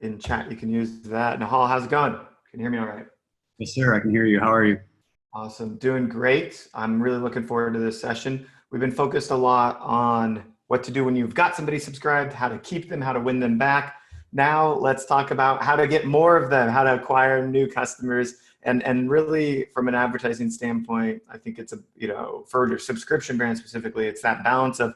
in chat. You can use that. Nehal, how's it going? Can you hear me all right? Yes, sir. I can hear you. How are you? Awesome. Doing great. I'm really looking forward to this session. We've been focused a lot on what to do when you've got somebody subscribed, how to keep them, how to win them back. Now let's talk about how to get more of them, how to acquire new customers. And really from an advertising standpoint, I think it's for your subscription brand specifically, it's that balance of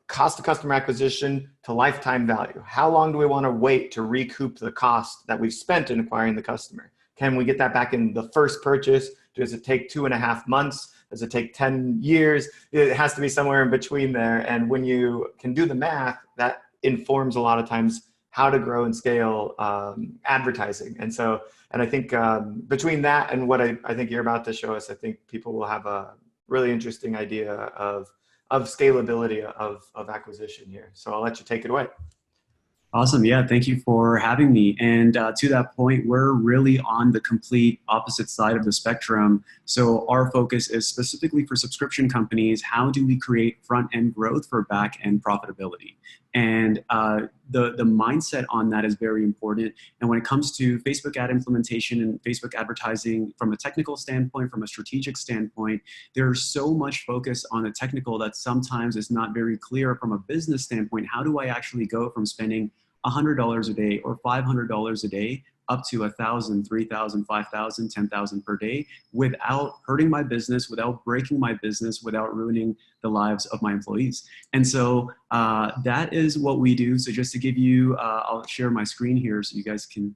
cost of customer acquisition to lifetime value. How long do we want to wait to recoup the cost that we've spent in acquiring the customer? Can we get that back in the first purchase? Does it take 2.5 months? Does it take 10 years? It has to be somewhere in between there. And when you can do the math, that informs a lot of times how to grow and scale advertising. And I think between that and what I think you're about to show us, I think people will have a really interesting idea of scalability of acquisition here. So I'll let you take it away. Awesome. Yeah, thank you for having me. And to that point, we're really on the complete opposite side of the spectrum. So our focus is specifically for subscription companies. How do we create front-end growth for back-end profitability? And the mindset on that is very important. And when it comes to Facebook ad implementation and Facebook advertising from a technical standpoint, from a strategic standpoint, there's so much focus on the technical that sometimes is not very clear from a business standpoint. How do I actually go from spending $100 a day or $500 a day up to 1,000, 3,000, 5,000, 10,000 per day without hurting my business, without breaking my business, without ruining the lives of my employees? And so that is what we do. So just to give you, I'll share my screen here so you guys can.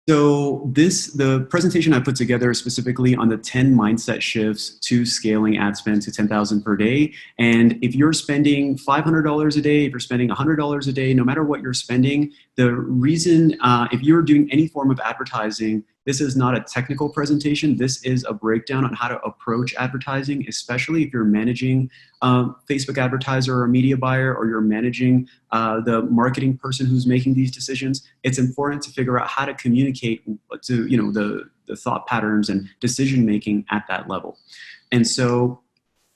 So the presentation I put together is specifically on the 10 mindset shifts to scaling ad spend to 10,000 per day. And if you're spending $500 a day, if you're spending $100 a day, no matter what you're spending, the reason, if you're doing any form of advertising, this is not a technical presentation. This is a breakdown on how to approach advertising, especially if you're managing Facebook advertiser or a media buyer, or you're managing the marketing person who's making these decisions. It's important to figure out how to communicate to the thought patterns and decision making at that level. And so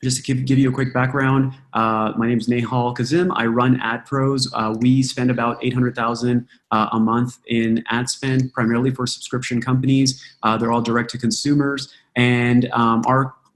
just to give you a quick background, my name is Nehal Kazim. I run AdPros. We spend about $800,000 a month in ad spend, primarily for subscription companies. They're all direct to consumers. And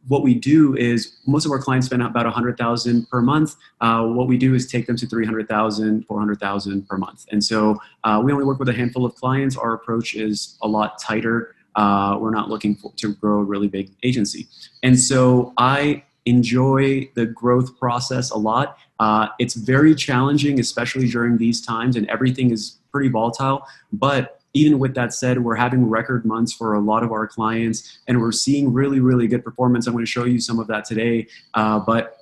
what we do is most of our clients spend about $100,000 per month. What we do is take them to $300,000, $400,000 per month. And so we only work with a handful of clients. Our approach is a lot tighter. We're not looking to grow a really big agency. And so I enjoy the growth process a lot. It's very challenging, especially during these times, and everything is pretty volatile. But even with that said, we're having record months for a lot of our clients, and we're seeing really, really good performance. I'm going to show you some of that today. But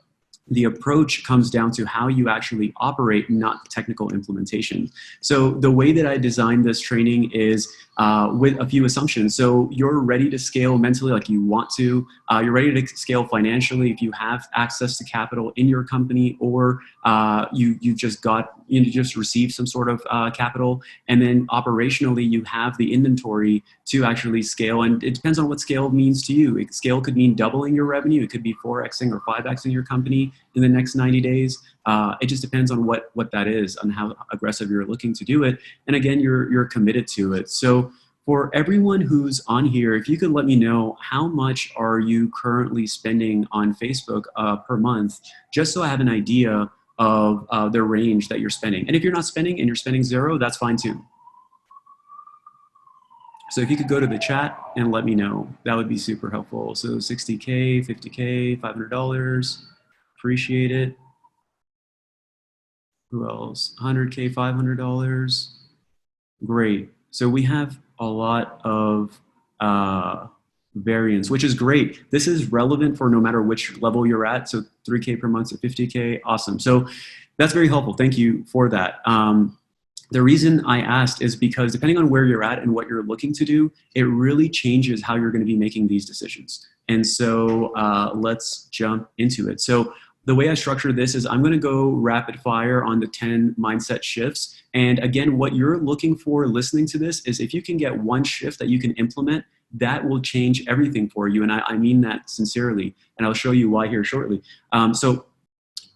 the approach comes down to how you actually operate, not technical implementation. So the way that I designed this training is with a few assumptions. So you're ready to scale mentally like you want to. You're ready to scale financially if you have access to capital in your company, or you just received some sort of capital. And then operationally, you have the inventory to actually scale. And it depends on what scale means to you. Scale could mean doubling your revenue. It could be 4xing or 5xing your company in the next 90 days. It just depends on what that is, on how aggressive you're looking to do it. And again, you're committed to it. So for everyone who's on here, if you could let me know, how much are you currently spending on Facebook per month, just so I have an idea of the range that you're spending. And if you're not spending and you're spending zero, that's fine too. So if you could go to the chat and let me know, that would be super helpful. So 60K, 50K, $500, appreciate it. Who else? 100K, $500. Great. So we have a lot of variance, which is great. This is relevant for no matter which level you're at. So 3K per month to 50K, awesome. So that's very helpful. Thank you for that. The reason I asked is because depending on where you're at and what you're looking to do, it really changes how you're going to be making these decisions. And so let's jump into it. So the way I structure this is I'm going to go rapid fire on the 10 mindset shifts. And again, what you're looking for listening to this is if you can get one shift that you can implement, that will change everything for you. And I mean that sincerely. And I'll show you why here shortly. So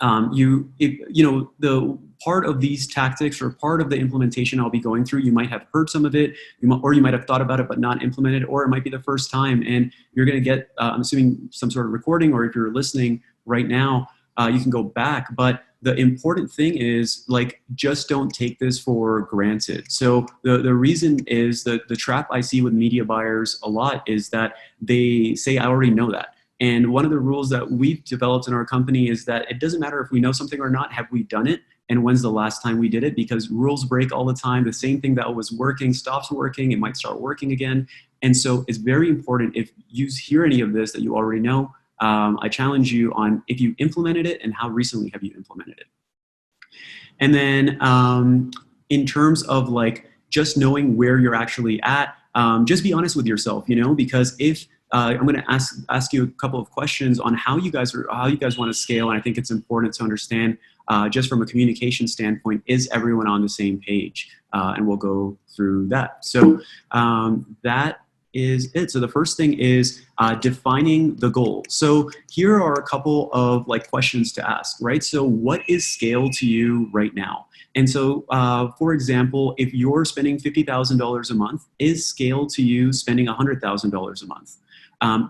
The part of these tactics or part of the implementation I'll be going through, you might have heard some of it, or you might have thought about it but not implemented, or it might be the first time, and you're going to get, I'm assuming, some sort of recording, or if you're listening right now, you can go back. But the important thing is, like, just don't take this for granted. So the reason is that the trap I see with media buyers a lot is that they say, I already know that. And one of the rules that we've developed in our company is that it doesn't matter if we know something or not, have we done it? And when's the last time we did it? Because rules break all the time. The same thing that was working stops working. It might start working again. And so it's very important, if you hear any of this that you already know, I challenge you on if you implemented it and how recently have you implemented it. And then in terms of like just knowing where you're actually at, just be honest with yourself, because if I'm going to ask you a couple of questions on how you guys want to scale, and I think it's important to understand just from a communication standpoint, is everyone on the same page? And we'll go through that. So that is it. So the first thing is defining the goal. So here are a couple of like questions to ask, right? So what is scale to you right now? And so, for example, if you're spending $50,000 a month, is scale to you spending $100,000 a month?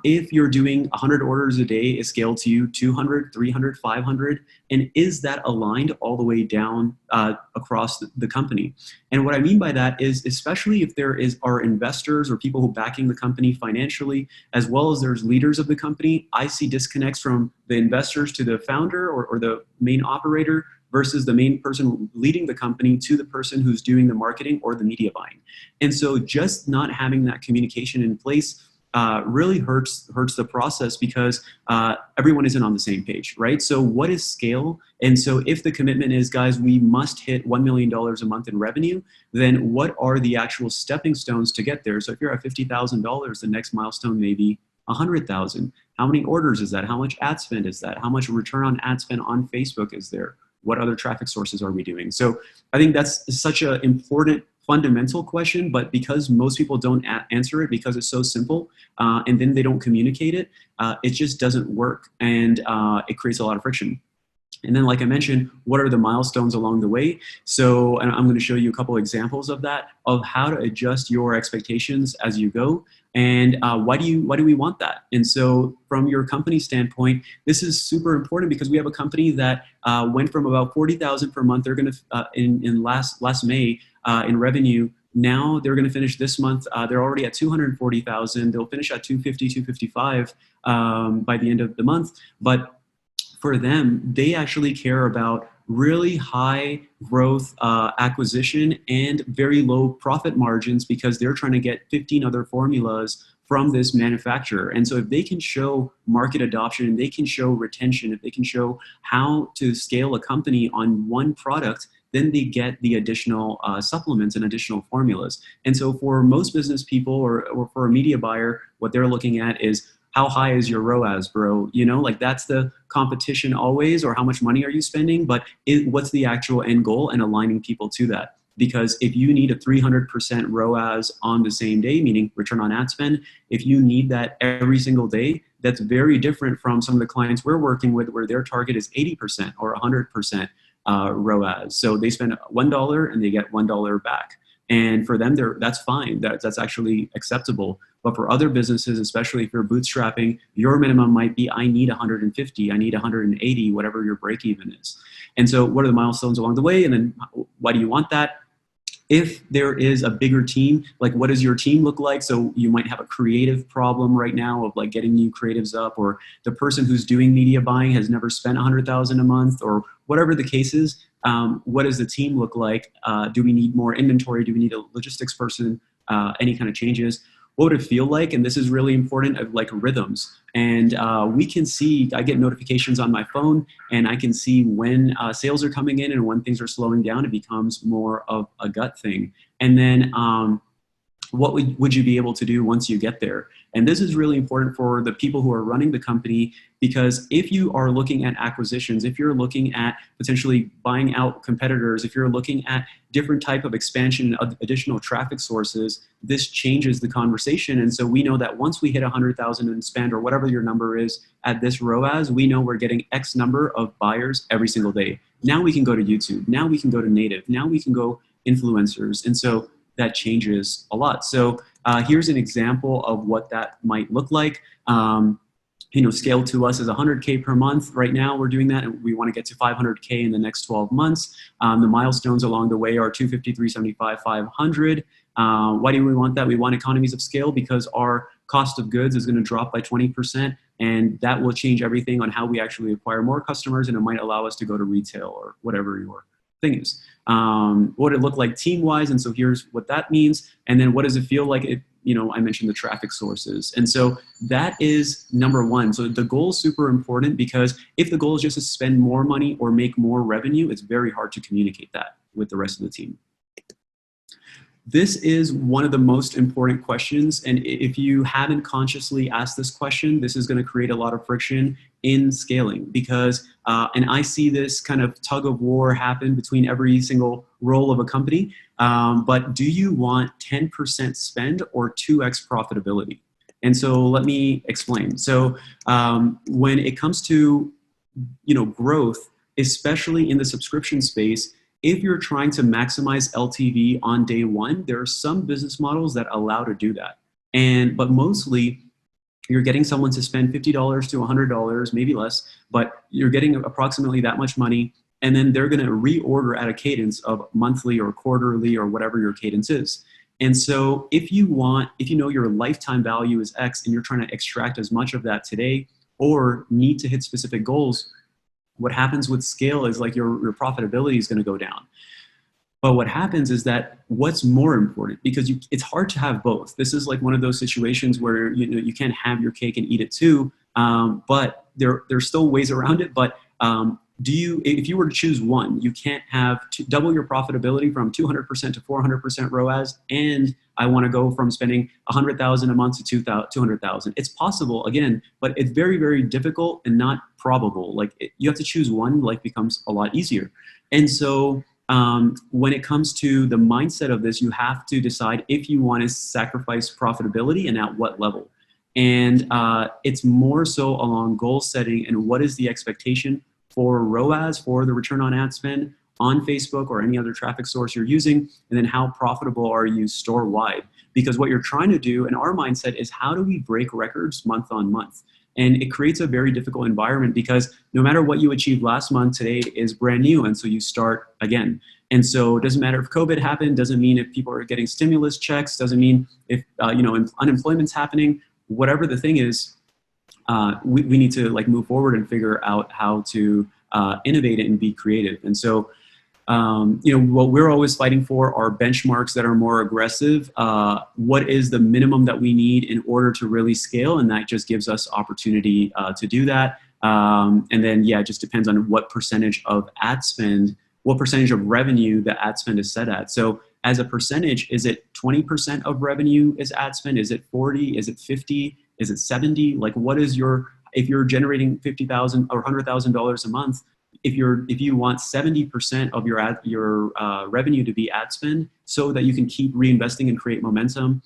If you're doing 100 orders a day, is scale to you 200, 300, 500? And is that aligned all the way down across the company? And what I mean by that is, especially if there are investors or people who are backing the company financially, as well as there's leaders of the company, I see disconnects from the investors to the founder or the main operator versus the main person leading the company to the person who's doing the marketing or the media buying. And so just not having that communication in place really hurts the process, because everyone isn't on the same page, right? So what is scale? And so if the commitment is, guys, we must hit $1 million a month in revenue, then what are the actual stepping stones to get there? So if you're at $50,000, the next milestone may be 100,000. How many orders is that? How much ad spend is that? How much return on ad spend on Facebook is there? What other traffic sources are we doing? So I think that's such an important fundamental question, but because most people don't answer it because it's so simple, and then they don't communicate it, it just doesn't work, and it creates a lot of friction. And then, like I mentioned, what are the milestones along the way? So, and I'm going to show you a couple examples of that, of how to adjust your expectations as you go. And why do we want that? And so from your company standpoint, this is super important, because we have a company that went from about 40,000 per month. They're going to, in last May, in revenue. Now they're going to finish this month. They're already at 240,000. They'll finish at 250, 255 by the end of the month. But for them, they actually care about really high growth acquisition and very low profit margins, because they're trying to get 15 other formulas from this manufacturer. And so if they can show market adoption, and they can show retention, if they can show how to scale a company on one product, then they get the additional supplements and additional formulas. And so for most business people or for a media buyer, what they're looking at is, how high is your ROAS, bro? Like that's the competition always, or how much money are you spending? But what's the actual end goal, and aligning people to that? Because if you need a 300% ROAS on the same day, meaning return on ad spend, if you need that every single day, that's very different from some of the clients we're working with, where their target is 80% or 100% ROAS. So they spend $1 and they get $1 back. And for them, that's fine. That's actually acceptable. But for other businesses, especially if you're bootstrapping, your minimum might be, I need 150, I need 180, whatever your break even is. And so what are the milestones along the way? And then why do you want that? If there is a bigger team, like what does your team look like? So you might have a creative problem right now of like getting new creatives up, or the person who's doing media buying has never spent 100,000 a month, or whatever the case is. What does the team look like? Do we need more inventory? Do we need a logistics person? Any kind of changes? What would it feel like? And this is really important, of like rhythms. And we can see, I get notifications on my phone, and I can see when sales are coming in and when things are slowing down. It becomes more of a gut thing. And then what would you be able to do once you get there? And this is really important for the people who are running the company, Because if you are looking at acquisitions, if you're looking at potentially buying out competitors, if you're looking at different type of expansion of additional traffic sources, this changes the conversation. And so we know that once we hit 100,000 in spend or whatever your number is at this ROAS, we know we're getting X number of buyers every single day. Now we can go to YouTube. Now we can go to native. Now we can go influencers. And so that changes a lot. So here's an example of what that might look like. Scale to us is 100K per month. Right now we're doing that, and we want to get to 500K in the next 12 months. The milestones along the way are 250, 375, 500. Why do we want that? We want economies of scale because our cost of goods is going to drop by 20%, and that will change everything on how we actually acquire more customers, and it might allow us to go to retail or whatever your thing is. What it look like team-wise, and so here's what that means, and then what does it feel like? I mentioned the traffic sources, and so that is number one. So the goal is super important because if the goal is just to spend more money or make more revenue, it's very hard to communicate that with the rest of the team. This is one of the most important questions, and if you haven't consciously asked this question, this is going to create a lot of friction in scaling because, and I see this kind of tug of war happen between every single role of a company, but do you want 10% spend or 2x profitability? And so let me explain. So when it comes to growth, especially in the subscription space, if you're trying to maximize LTV on day one, there are some business models that allow to do that. But mostly you're getting someone to spend $50 to $100, maybe less, but you're getting approximately that much money. And then they're going to reorder at a cadence of monthly or quarterly or whatever your cadence is. And so if you know your lifetime value is X and you're trying to extract as much of that today or need to hit specific goals, what happens with scale is like your profitability is going to go down. But what happens is that what's more important, because it's hard to have both. This is like one of those situations where you can't have your cake and eat it too. But there's still ways around it. But if you were to choose one, you can't have double your profitability from 200% to 400% ROAS, and I want to go from spending 100,000 a month to 200,000. It's possible again, but it's very, very difficult and not probable. You have to choose one, life becomes a lot easier. And so when it comes to the mindset of this, you have to decide if you want to sacrifice profitability and at what level. And it's more so along goal setting and what is the expectation for ROAS, for the return on ad spend on Facebook or any other traffic source you're using, and then how profitable are you store-wide? Because what you're trying to do in our mindset is how do we break records month on month? And it creates a very difficult environment because no matter what you achieved last month, today is brand new, and so you start again. And so it doesn't matter if COVID happened, doesn't mean if people are getting stimulus checks, doesn't mean if unemployment's happening, whatever the thing is, we need to move forward and figure out how to innovate it and be creative. And so, what we're always fighting for are benchmarks that are more aggressive. What is the minimum that we need in order to really scale? And that just gives us opportunity to do that. And then, it just depends on what percentage of ad spend, what percentage of revenue the ad spend is set at. So as a percentage, is it 20% of revenue is ad spend? Is it 40? Is it 50? Is it 70? What is if you're generating $50,000 or $100,000 a month, if you want 70% of your revenue to be ad spend so that you can keep reinvesting and create momentum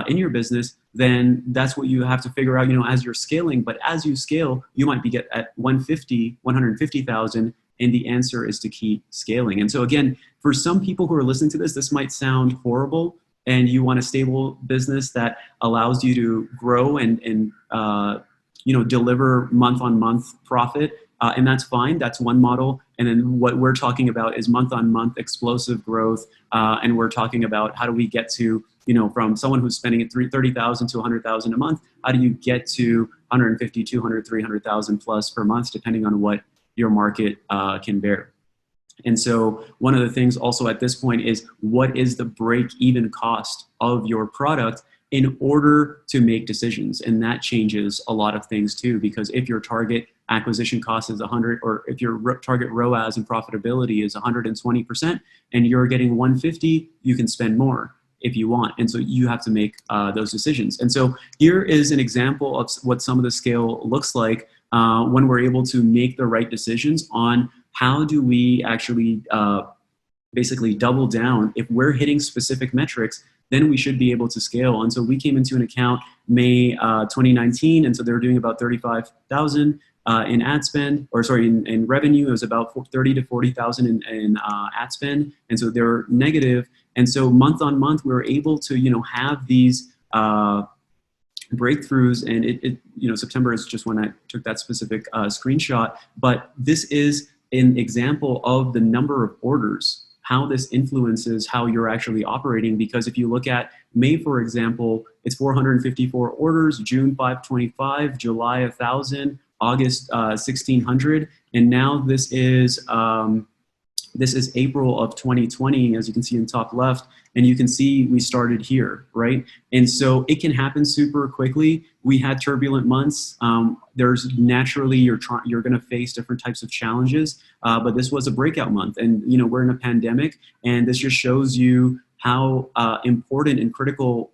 in your business, then that's what you have to figure out, as you're scaling. But as you scale, you might be at 150,000, and the answer is to keep scaling. And so again, for some people who are listening to this might sound horrible, and you want a stable business that allows you to grow and deliver month-on-month profit, and that's fine. That's one model. And then what we're talking about is month-on-month explosive growth, and we're talking about how do we get to, from someone who's spending at $30,000 to $100,000 a month, how do you get to 150, 200, 300,000 plus per month, depending on what your market can bear. And so one of the things also at this point is what is the break-even cost of your product in order to make decisions? And that changes a lot of things too, because if your target acquisition cost is 100, or if your target ROAS and profitability is 120% and you're getting 150, you can spend more if you want. And so you have to make those decisions. And so here is an example of what some of the scale looks like. when we're able to make the right decisions on how do we actually basically double down. If we're hitting specific metrics, then we should be able to scale. And so we came into an account May 2019, and so they were doing about 35,000 in ad spend, or sorry, in revenue. It was about 30 to 40,000 in ad spend, and so they're negative. And so month on month, we were able to have these breakthroughs, and September is just when I took that specific screenshot. But this is an example of the number of orders, how this influences how you're actually operating. Because if you look at May, for example, it's 454 orders, June 525, July 1,000, August 1,600, and now this is April of 2020, as you can see in top left, and you can see we started here, right? And so it can happen super quickly. We had turbulent months. There's naturally, you're going to face different types of challenges, but this was a breakout month, and we're in a pandemic, and this just shows you how important and critical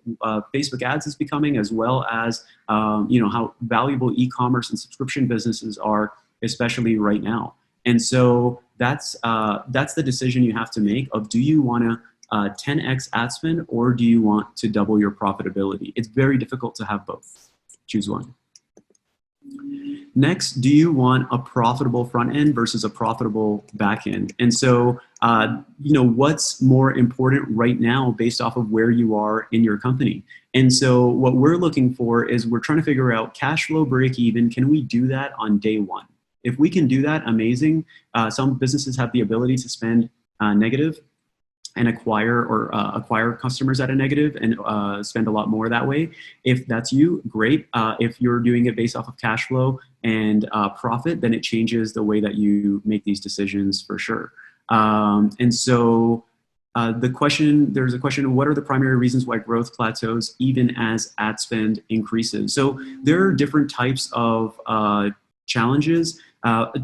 Facebook ads is becoming, as well as how valuable e-commerce and subscription businesses are, especially right now. And so that's the decision you have to make of, do you want to 10x ad spend, or do you want to double your profitability? It's very difficult to have both. Choose one. Next, do you want a profitable front end versus a profitable back end? And so, what's more important right now based off of where you are in your company? And so what we're looking for is, we're trying to figure out cash flow break even. Can we do that on day one? If we can do that, amazing. Some businesses have the ability to spend negative and acquire customers at a negative and spend a lot more that way. If that's you, great. If you're doing it based off of cash flow and profit, then it changes the way that you make these decisions for sure. And so there's a question, what are the primary reasons why growth plateaus even as ad spend increases? So there are different types of challenges.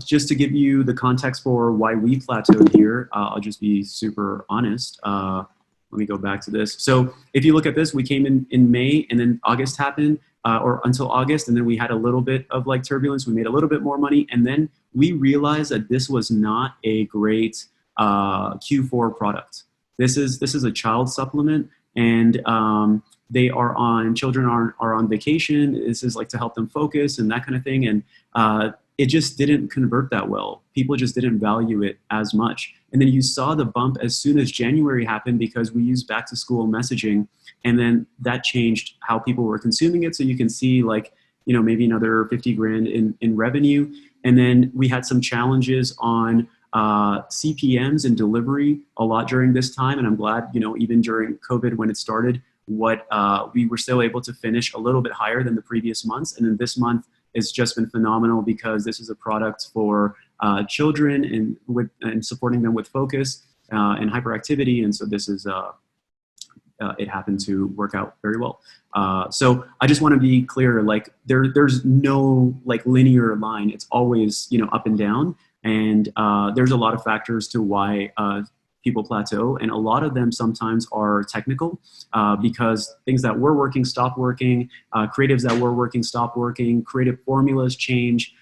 Just to give you the context for why we plateaued here, I'll just be super honest. Let me go back to this. So if you look at this, we came in May, and then August happened, or until August, and then we had a little bit of like turbulence. We made a little bit more money, and then we realized that this was not a great Q4 product. This is a child supplement, and children are on vacation. This is like to help them focus and that kind of thing. And it just didn't convert that well. People just didn't value it as much. And then you saw the bump as soon as January happened, because we used back to school messaging, and then that changed how people were consuming it. So you can see maybe another 50 grand in revenue. And then we had some challenges on CPMs and delivery a lot during this time. And I'm glad, even during COVID when it started, we were still able to finish a little bit higher than the previous months. And then this month, it's just been phenomenal, because this is a product for children and supporting them with focus and hyperactivity. And so this is it happened to work out very well. So I just want to be clear, there's no linear line. It's always up and down, and there's a lot of factors to why people plateau, and a lot of them sometimes are technical, because things that were working stop working, creatives that were working stop working, creative formulas change,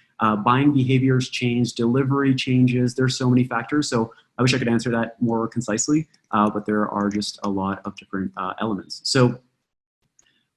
buying behaviors change, delivery changes. There's so many factors. So I wish I could answer that more concisely, but there are just a lot of different elements. So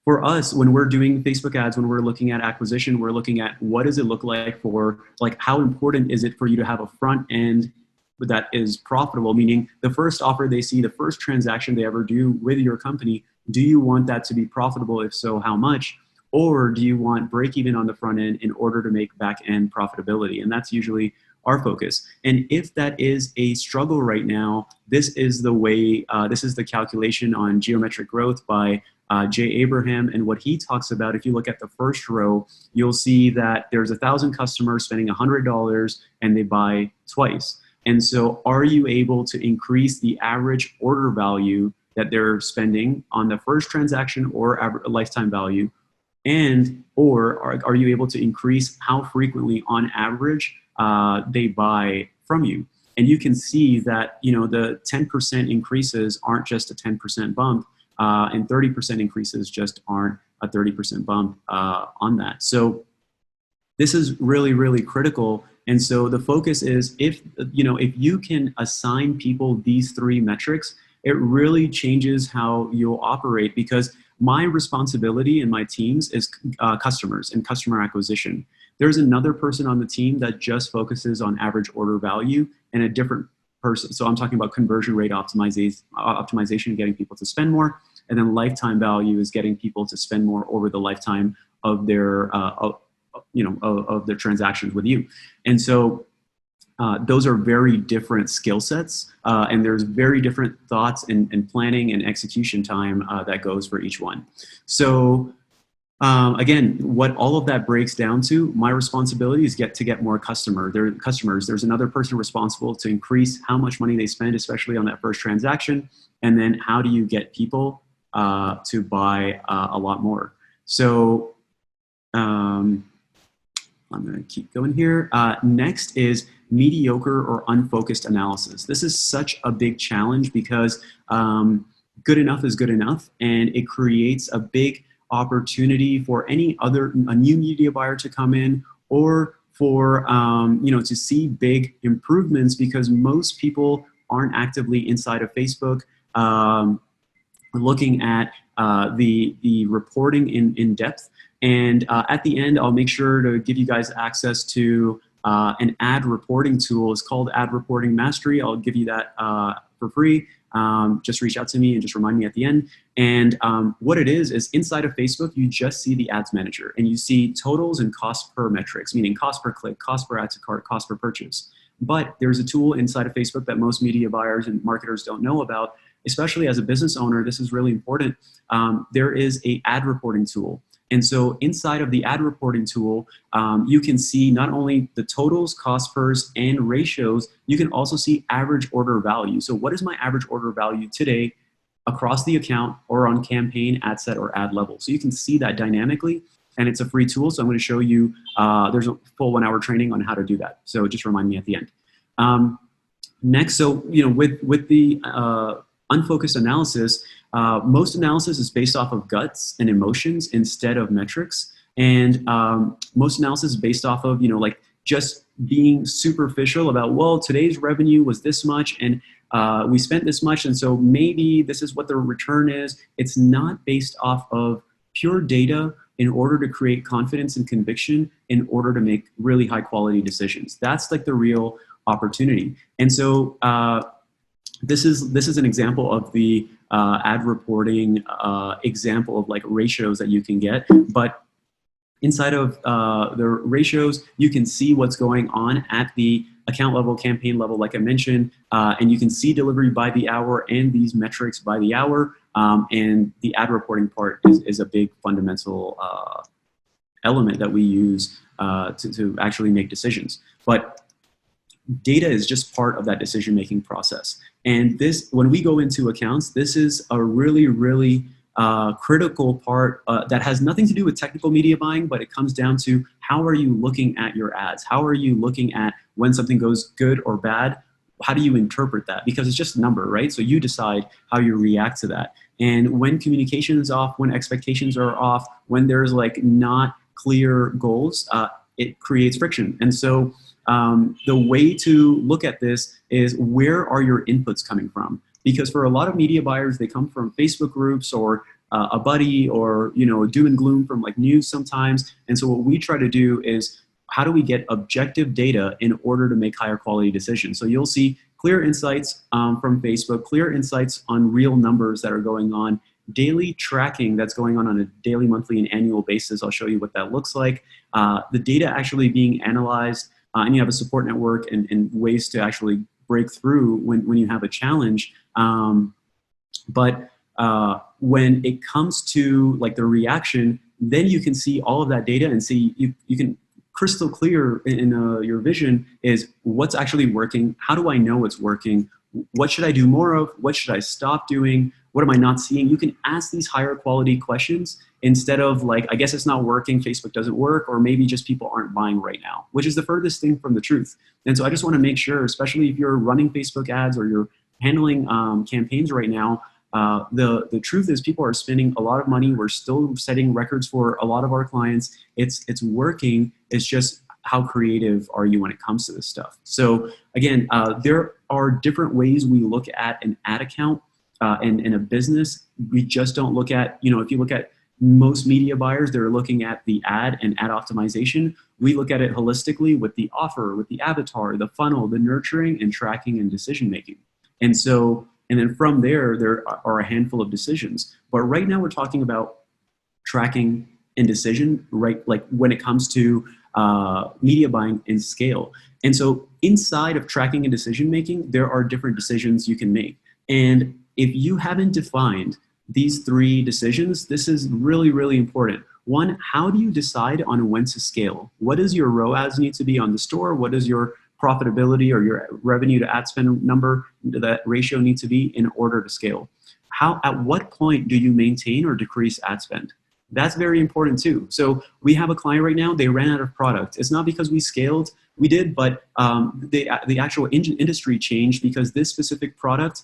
for us, when we're doing Facebook ads, when we're looking at acquisition, we're looking at what does it look like for, how important is it for you to have a front end that is profitable, meaning the first offer they see, the first transaction they ever do with your company, do you want that to be profitable? If so, how much? Or do you want break even on the front end in order to make back end profitability? And that's usually our focus. And if that is a struggle right now, this is the way, this is the calculation on geometric growth by Jay Abraham. And what he talks about, if you look at the first row, you'll see that there's 1,000 customers spending $100 and they buy twice. And so are you able to increase the average order value that they're spending on the first transaction, or lifetime value? And or are you able to increase how frequently on average they buy from you? And you can see that the 10% increases aren't just a 10% bump, and 30% increases just aren't a 30% bump on that. So This is really, really critical. And so the focus is if you can assign people these three metrics, it really changes how you'll operate, because my responsibility in my teams is customers and customer acquisition. There's another person on the team that just focuses on average order value, and a different person. So I'm talking about conversion rate optimization, getting people to spend more. And then lifetime value is getting people to spend more over the lifetime of their of their transactions with you. And so those are very different skill sets, and there's very different thoughts and planning and execution time that goes for each one. So again, what all of that breaks down to, my responsibility is to get more customers. There's another person responsible to increase how much money they spend, especially on that first transaction. And then how do you get people to buy a lot more? So I'm going to keep going here. Next is mediocre or unfocused analysis. This is such a big challenge because good enough is good enough, and it creates a big opportunity for a new media buyer to come in, or for to see big improvements, because most people aren't actively inside of Facebook looking at the reporting in depth. And at the end, I'll make sure to give you guys access to an ad reporting tool. It's called Ad Reporting Mastery. I'll give you that for free. Just reach out to me and just remind me at the end. And what it is inside of Facebook, you just see the ads manager, and you see totals and cost per metrics, meaning cost per click, cost per add to cart, cost per purchase. But there's a tool inside of Facebook that most media buyers and marketers don't know about, especially as a business owner. This is really important. There is a ad reporting tool. And so inside of the ad reporting tool, you can see not only the totals, cost pers, and ratios, you can also see average order value. So what is my average order value today across the account, or on campaign, ad set, or ad level? So you can see that dynamically, and it's a free tool. So I'm going to show you, there's a full 1-hour training on how to do that. So just remind me at the end. Next, so with the unfocused analysis, most analysis is based off of guts and emotions instead of metrics. And most analysis is based off of, just being superficial about, well, today's revenue was this much, and we spent this much, and so maybe this is what the return is. It's not based off of pure data in order to create confidence and conviction, in order to make really high quality decisions. That's like the real opportunity. And so this is an example of the ad reporting example of like ratios that you can get. But inside of the ratios, you can see what's going on at the account level, campaign level, like I mentioned, and you can see delivery by the hour and these metrics by the hour. And the ad reporting part is a big fundamental element that we use to actually make decisions. But data is just part of that decision-making process. And when we go into accounts, this is a really, really critical part that has nothing to do with technical media buying, but it comes down to, how are you looking at your ads? How are you looking at when something goes good or bad? How do you interpret that? Because it's just a number, right? So you decide how you react to that. And when communication is off, when expectations are off, when there's like not clear goals, it creates friction. And so the way to look at this is, where are your inputs coming from? Because for a lot of media buyers, they come from Facebook groups, or a buddy, or doom and gloom from like news sometimes. And so what we try to do is, how do we get objective data in order to make higher quality decisions? So you'll see clear insights from Facebook, clear insights on real numbers that are going on, daily tracking that's going on a daily, monthly, and annual basis. I'll show you what that looks like. The data actually being analyzed, and you have a support network and ways to actually break through when you have a challenge. But when it comes to like the reaction, then you can see all of that data and see, you can crystal clear in your vision is what's actually working. How do I know it's working? What should I do more of? What should I stop doing? What am I not seeing? You can ask these higher quality questions instead of like, I guess it's not working, Facebook doesn't work, or maybe just people aren't buying right now, which is the furthest thing from the truth. And so I just want to make sure, especially if you're running Facebook ads or you're handling campaigns right now, The truth is people are spending a lot of money. We're still setting records for a lot of our clients. It's working. It's just how creative are you when it comes to this stuff? So again, there are different ways we look at an ad account in a business. We just don't look at, if you look at most media buyers, they're looking at the ad and ad optimization. We look at it holistically with the offer, with the avatar, the funnel, the nurturing and tracking and decision making. And then from there are a handful of decisions. But right now we're talking about tracking and decision, right? Like when it comes to media buying and scale. And so inside of tracking and decision making, there are different decisions you can make. And if you haven't defined these 3 decisions, this is really, really important. One, how do you decide on when to scale? What does your ROAS need to be on the store? What does your profitability or your revenue to ad spend number, that ratio need to be in order to scale? At what point do you maintain or decrease ad spend? That's very important too. So we have a client right now, they ran out of product. It's not because we scaled, we did, but the actual industry changed because this specific product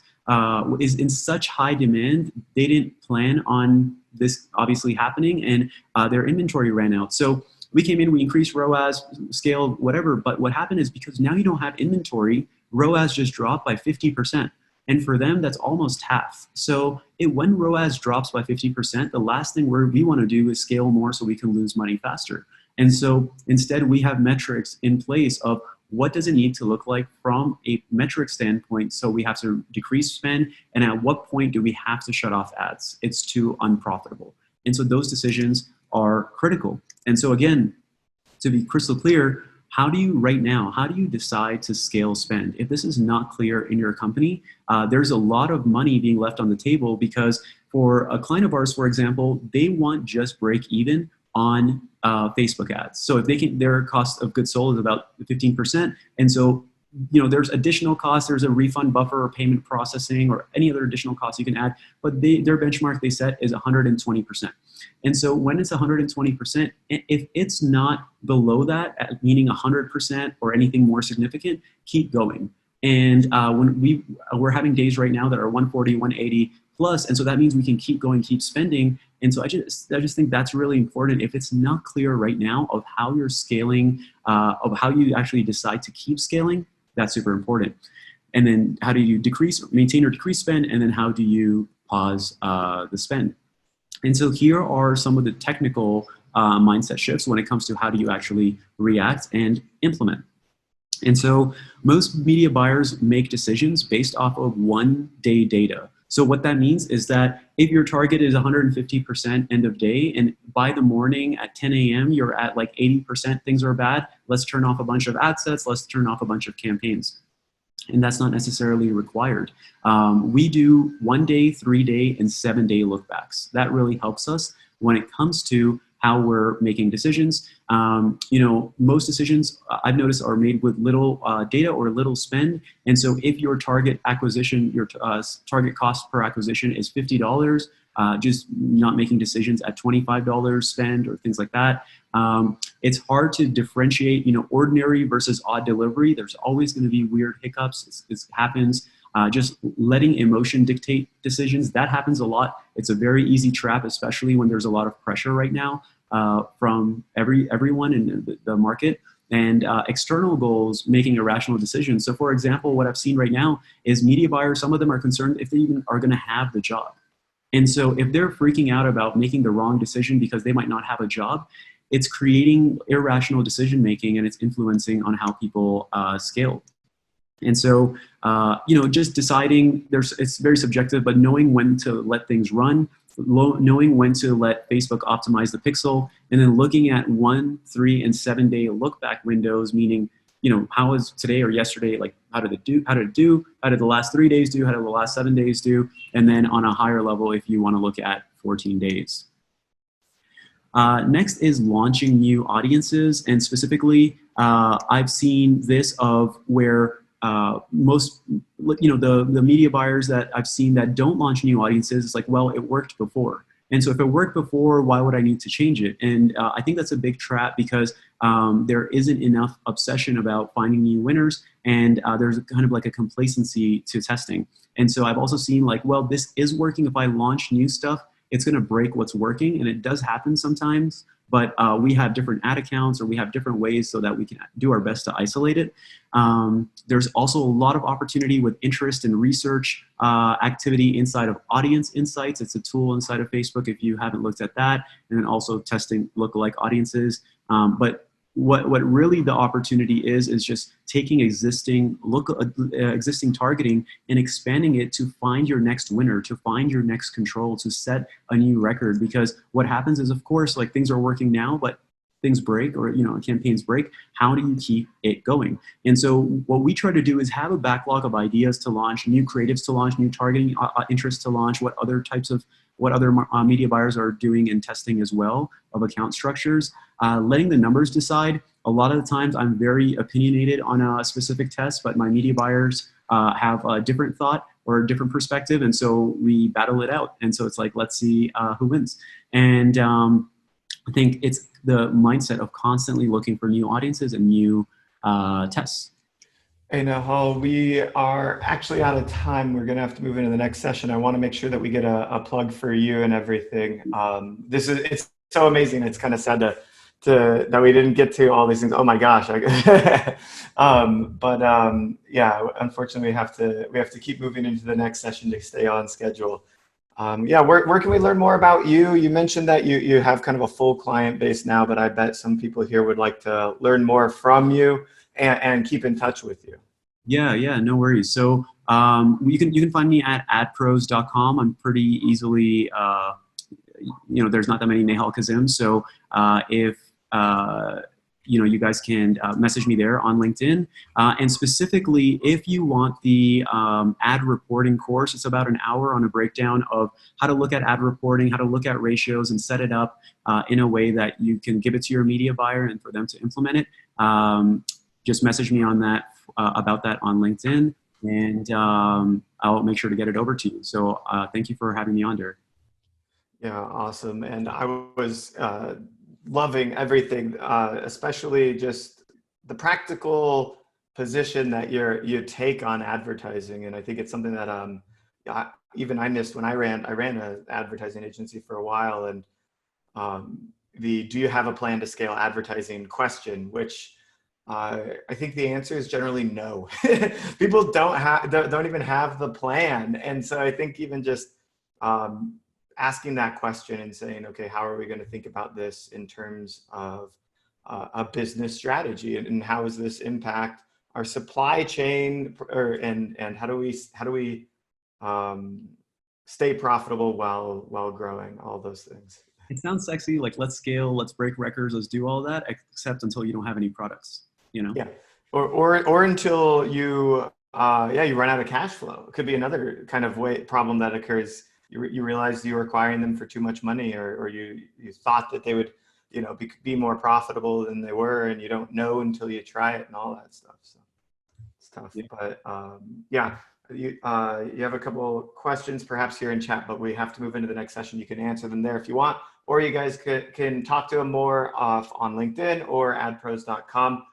is in such high demand, they didn't plan on this obviously happening, and their inventory ran out. So we came in, we increased ROAS, scaled, whatever, but what happened is because now you don't have inventory, ROAS just dropped by 50%. And for them, that's almost half. So when ROAS drops by 50%, the last thing we want to do is scale more so we can lose money faster. And so instead, we have metrics in place of what does it need to look like from a metric standpoint. So we have to decrease spend, and at what point do we have to shut off ads? It's too unprofitable. And so those decisions are critical. And so again, to be crystal clear, how do you decide to scale spend? If this is not clear in your company, there's a lot of money being left on the table because for a client of ours, for example, they want just break even on Facebook ads. So if their cost of goods sold is about 15%. And so, there's additional costs, there's a refund buffer or payment processing or any other additional costs you can add, but their benchmark they set is 120%. And so when it's 120%, if it's not below that, meaning 100% or anything more significant, keep going. And when we're having days right now that are 140, 180 plus, and so that means we can keep going, keep spending. And so I just think that's really important. If it's not clear right now of how you're scaling, of how you actually decide to keep scaling, that's super important. And then how do you maintain or decrease spend? And then how do you pause the spend? And so here are some of the technical mindset shifts when it comes to how do you actually react and implement. And so most media buyers make decisions based off of 1-day data. So what that means is that if your target is 150% end of day, and by the morning at 10 a.m., you're at like 80%, things are bad, let's turn off a bunch of ad sets, let's turn off a bunch of campaigns. And that's not necessarily required. We do 1-day, 3-day, and 7-day lookbacks. That really helps us when it comes to how we're making decisions. Most decisions I've noticed are made with little data or little spend. And so if your target acquisition, your target cost per acquisition is $50, just not making decisions at $25 spend or things like that. It's hard to differentiate, ordinary versus odd delivery. There's always going to be weird hiccups. It happens. Just letting emotion dictate decisions, that happens a lot. It's a very easy trap, especially when there's a lot of pressure right now from everyone in the market. And external goals, making irrational decisions. So for example, what I've seen right now is media buyers, some of them are concerned if they even are going to have the job. And so if they're freaking out about making the wrong decision because they might not have a job, it's creating irrational decision making, and it's influencing on how people scale. And so, just deciding, it's very subjective, but knowing when to let things run, knowing when to let Facebook optimize the pixel, and then looking at 1, 3, and 7-day look back windows, meaning, how was today or yesterday, like how did it do, how did the last 3 days do, how did the last 7 days do, and then on a higher level if you want to look at 14 days. Next is launching new audiences, and specifically, I've seen this of where most, the media buyers that I've seen that don't launch new audiences, it's like, well, it worked before. And so if it worked before, why would I need to change it? And I think that's a big trap because there isn't enough obsession about finding new winners, and there's kind of like a complacency to testing. And so I've also seen like, well, this is working. If I launch new stuff, it's going to break what's working. And it does happen sometimes, but we have different ad accounts, or we have different ways so that we can do our best to isolate it. There's also a lot of opportunity with interest and research activity inside of Audience Insights. It's a tool inside of Facebook if you haven't looked at that, and then also testing lookalike audiences. But what really the opportunity is just taking existing targeting and expanding it to find your next winner, to find your next control, to set a new record. Because what happens is, of course, like things are working now, but things break, or campaigns break. How do you keep it going? And so what we try to do is have a backlog of ideas to launch, new creatives to launch, new targeting interests to launch, what other media buyers are doing and testing as well of account structures, letting the numbers decide. A lot of the times I'm very opinionated on a specific test, but my media buyers have a different thought or a different perspective, and so we battle it out. And so it's like, let's see who wins. And I think it's the mindset of constantly looking for new audiences and new tests. Hey, Nehal, we are actually out of time. We're going to have to move into the next session. I want to make sure that we get a plug for you and everything. It's so amazing. It's kind of sad that we didn't get to all these things. Oh my gosh. Yeah, unfortunately we have to keep moving into the next session to stay on schedule. Yeah, where can we learn more about you? You mentioned that you have kind of a full client base now, but I bet some people here would like to learn more from you and keep in touch with you. Yeah, no worries. So you can find me at adpros.com. I'm pretty easily, there's not that many Nehal Kazim. So if you guys can message me there on LinkedIn. And specifically, if you want the ad reporting course, it's about an hour on a breakdown of how to look at ad reporting, how to look at ratios and set it up in a way that you can give it to your media buyer and for them to implement it. Just message me on that about that on LinkedIn, and I'll make sure to get it over to you. So thank you for having me on, Derek. Yeah, awesome. And I was loving everything, especially just the practical position that you take on advertising. And I think it's something that even I missed when I ran an advertising agency for a while. And do you have a plan to scale advertising question, which I think the answer is generally no. People don't even have the plan. And so I think even just asking that question and saying, okay, how are we going to think about this in terms of a business strategy, and how does this impact our supply chain, and how do we stay profitable while growing, all those things. It sounds sexy, like let's scale, let's break records, let's do all that, except until you don't have any products, Yeah, or until you you run out of cash flow. It could be another kind of problem that occurs. You realize you were acquiring them for too much money, or you thought that they would be more profitable than they were, and you don't know until you try it and all that stuff. So it's tough. Yeah. But yeah, you have a couple questions perhaps here in chat, but we have to move into the next session. You can answer them there if you want, or you guys can talk to them more on LinkedIn or adpros.com.